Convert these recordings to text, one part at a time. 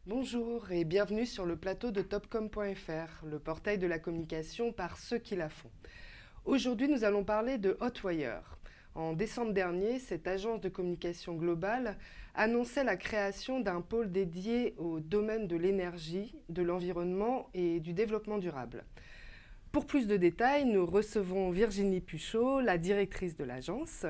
Bonjour et bienvenue sur le plateau de Topcom.fr, le portail de la communication par ceux qui la font. Aujourd'hui, nous allons parler de Hotwire. En décembre dernier, cette agence de communication globale annonçait la création d'un pôle dédié au domaine de l'énergie, de l'environnement et du développement durable. Pour plus de détails, nous recevons Virginie Puchot, la directrice de l'agence.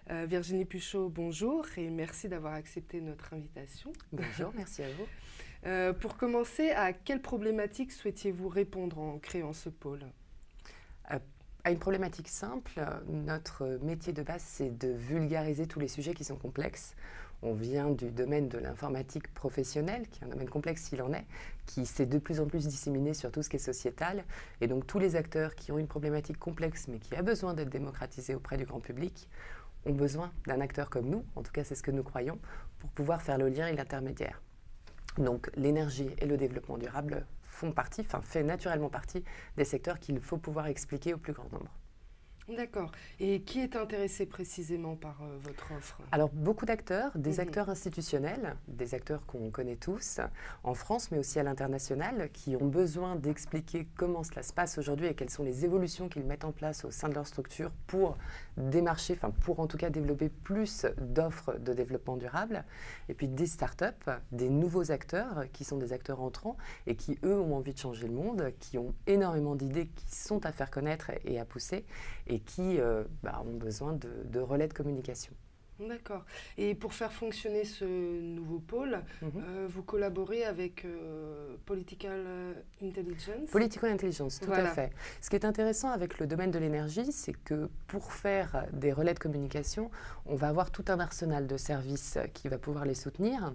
Virginie Puchot, bonjour et merci d'avoir accepté notre invitation. Bonjour, merci à vous. Pour commencer, à quelle problématique souhaitiez-vous répondre en créant ce pôle ? À une problématique simple, notre métier de base, c'est de vulgariser tous les sujets qui sont complexes. On vient du domaine de l'informatique professionnelle, qui est un domaine complexe s'il en est, qui s'est de plus en plus disséminé sur tout ce qui est sociétal. Et donc tous les acteurs qui ont une problématique complexe, mais qui a besoin d'être démocratisée auprès du grand public, ont besoin d'un acteur comme nous, en tout cas c'est ce que nous croyons, pour pouvoir faire le lien et l'intermédiaire. Donc l'énergie et le développement durable fait naturellement partie des secteurs qu'il faut pouvoir expliquer au plus grand nombre. D'accord. Et qui est intéressé précisément par votre offre ? Alors beaucoup d'acteurs, des acteurs institutionnels, des acteurs qu'on connaît tous en France mais aussi à l'international, qui ont besoin d'expliquer comment cela se passe aujourd'hui et quelles sont les évolutions qu'ils mettent en place au sein de leur structure pour démarcher, pour en tout cas développer plus d'offres de développement durable. Et puis des startups, des nouveaux acteurs qui sont des acteurs entrants et qui eux ont envie de changer le monde, qui ont énormément d'idées qui sont à faire connaître et à pousser et qui ont besoin de relais de communication. D'accord. Et pour faire fonctionner ce nouveau pôle, vous collaborez avec Political Intelligence ? Political Intelligence, tout à fait. Ce qui est intéressant avec le domaine de l'énergie, c'est que pour faire des relais de communication, on va avoir tout un arsenal de services qui va pouvoir les soutenir.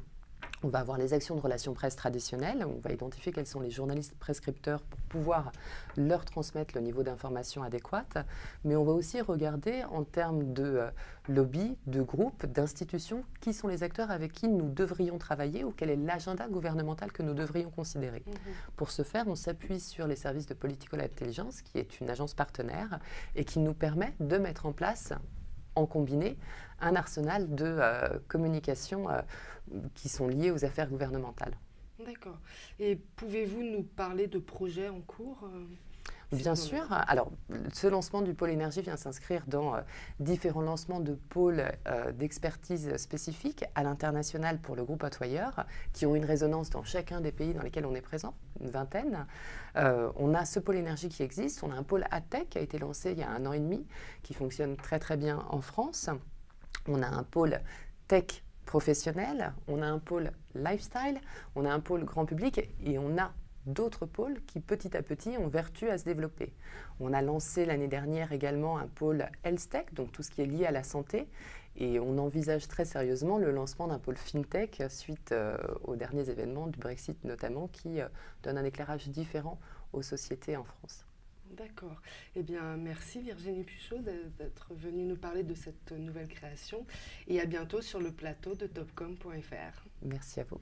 On va avoir les actions de relations presse traditionnelles, on va identifier quels sont les journalistes prescripteurs pour pouvoir leur transmettre le niveau d'information adéquat, mais on va aussi regarder en termes de lobby, de groupes, d'institutions, qui sont les acteurs avec qui nous devrions travailler ou quel est l'agenda gouvernemental que nous devrions considérer. Pour ce faire, on s'appuie sur les services de Political Intelligence, qui est une agence partenaire et qui nous permet de mettre en place en combiné un arsenal de communication qui sont liés aux affaires gouvernementales. D'accord. Et pouvez-vous nous parler de projets en cours ? Bien sûr. Alors, ce lancement du pôle énergie vient s'inscrire dans différents lancements de pôles d'expertise spécifiques à l'international pour le groupe Hotwire, qui ont une résonance dans chacun des pays dans lesquels on est présent, une vingtaine. On a ce pôle énergie qui existe, on a un pôle ATech qui a été lancé il y a 1 an et demi, qui fonctionne très très bien en France. On a un pôle tech professionnel, on a un pôle lifestyle, on a un pôle grand public et on a d'autres pôles qui petit à petit ont vertu à se développer. On a lancé l'année dernière également un pôle health tech, donc tout ce qui est lié à la santé, et on envisage très sérieusement le lancement d'un pôle fintech suite aux derniers événements du Brexit notamment, qui donne un éclairage différent aux sociétés en France. D'accord. Eh bien, merci Virginie Puchot d'être venue nous parler de cette nouvelle création et à bientôt sur le plateau de Topcom.fr. Merci à vous.